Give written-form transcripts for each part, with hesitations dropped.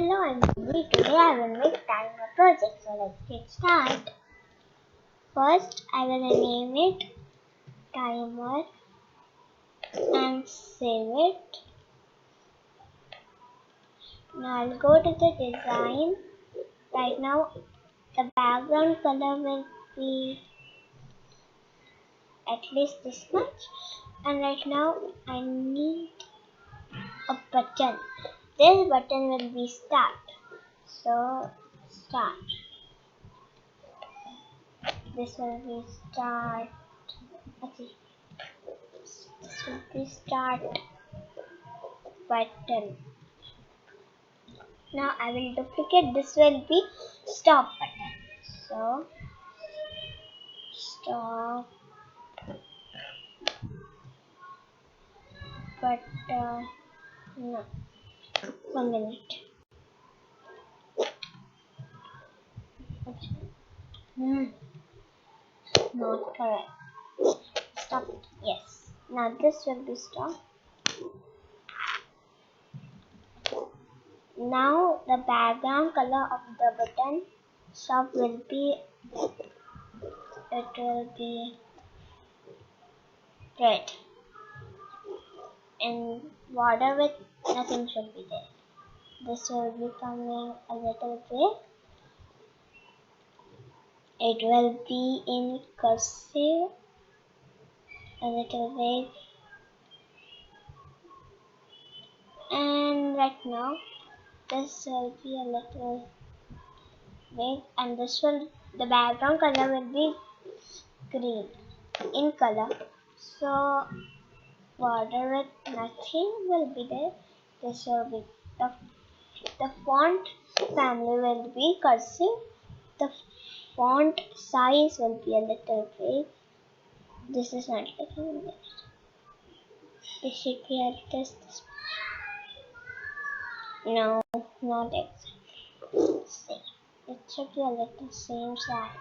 Hello, I'm Lee. Today I will make timer project. So let's get started. First, I will name it timer and save it. Now I'll go to the design. Right now, the background color will be at least this much. And right now, I need a button. This button will be start. So start. This will be start. Okay. This will be start button. Now I will duplicate. This will be stop button. So stop button. No. 1 minute. Not correct. Stop. Yes. Now this will be stop. Now the background color of the button stop will be, it will be red, and border with nothing should be there. This will be coming a little bit. It will be in cursive a little bit, and right now this will be a little big, and this will, the background color will be green in color. So border with nothing will be there. This will be the font family will be cursive. The font size will be a little big. This is not looking good. This should be a test. No, not exactly same. It should be a little same size.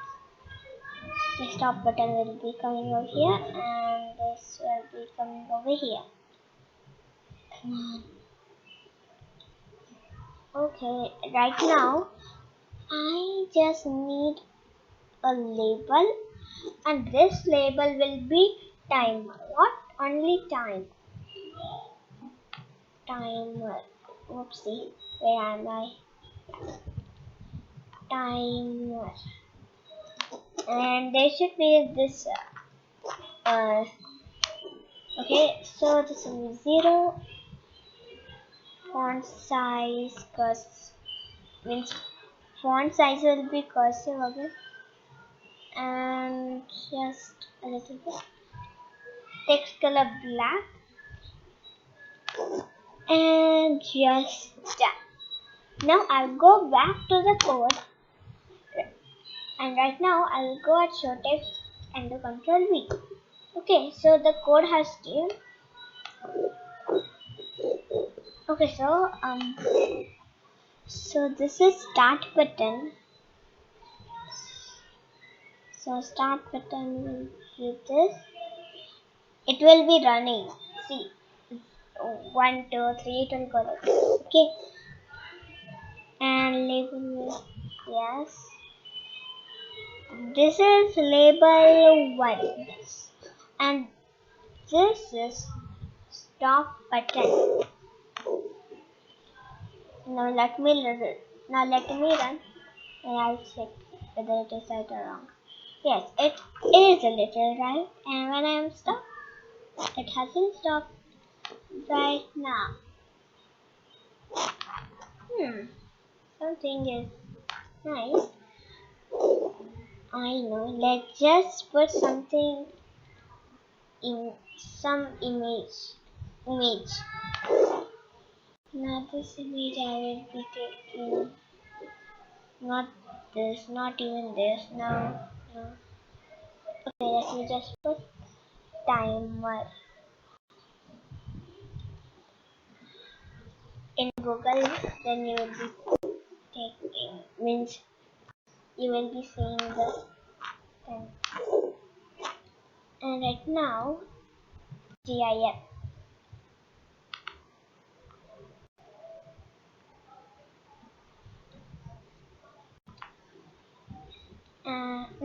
The stop button will be coming over here, and this will be coming over here. Come on. Okay, right now I just need a label, and this label will be timer. What? Only time. Timer. Oopsie. Where am I? Timer. And there should be this. Okay, so this will be 0. Font size, means font size will be cursive again, and just a little bit. Text color black, and just done. Now I'll go back to the code, and right now I'll go at show text and do Control V. Okay, so the code has saved. Okay, so this is start button. So start button will be this. It will be running. See, 1, 2, 3. It will go like this. Okay, and label, yes. This is label 1, and this is stop button. Now let me run, and I'll check whether it is right or wrong. Yes, it is a little right, and when I am stopped, it hasn't stopped right now. Something is nice. I know. Let's just put something in some image. Now this image I will be taking. Not this, not even this. No. Okay, let me just put timer. In Google, then you will be taking, means you will be seeing the thing. And right now, GIF.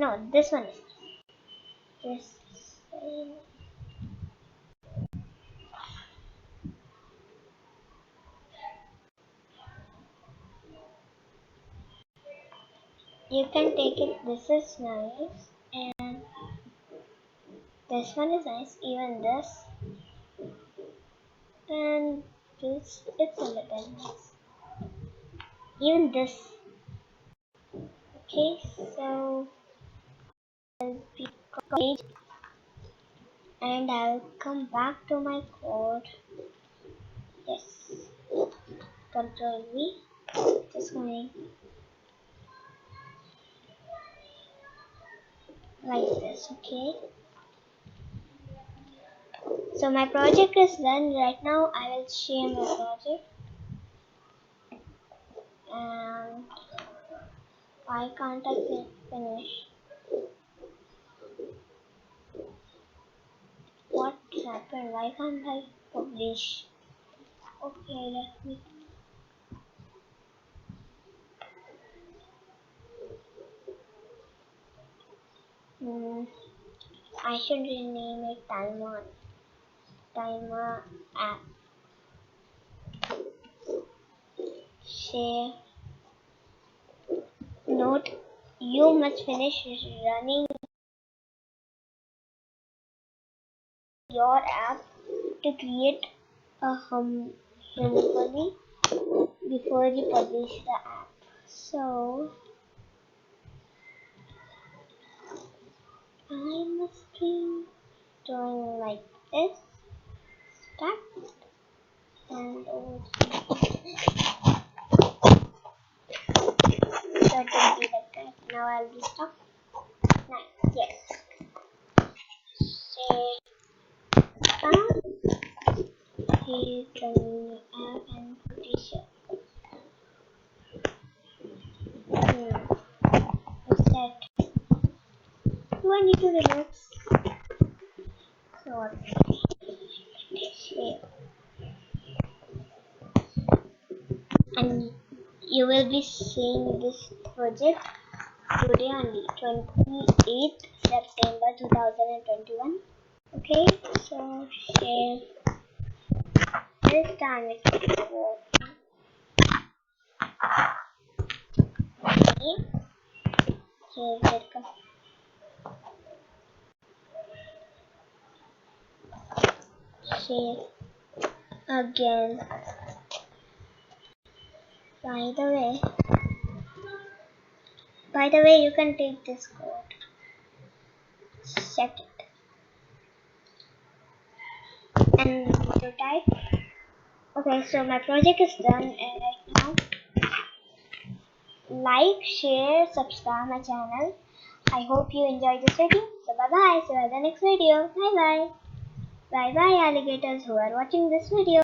No, this one is this. You can take it. This is nice, and this one is nice. Even this, and this it's a little nice. Even this. Okay, so I'll be complete, and I'll come back to my code. Yes, Control V. Just going like this. Okay. So my project is done. Right now I will share my project. And why can't I finish? What happened? Why can't I publish? Okay, let me. I should rename it timer app. Share. Note: you must finish running your app to create a humbly before you publish the app. So I must be doing like this. Start and that will be like that. Now I'll be stuck. Nice. Yes. Say start. Here's the app and t-shirt. What's that? Do I need to relax? So here. And you will be seeing this project today only, 28th September 2021. Okay, so share. This time it's okay. Here it comes. Share again. By the way, you can take this code. Set it and to type. Okay, so my project is done, and right now, like, share, subscribe my channel. I hope you enjoyed this video. So bye bye. See you at the next video. Bye bye. Bye bye, alligators who are watching this video.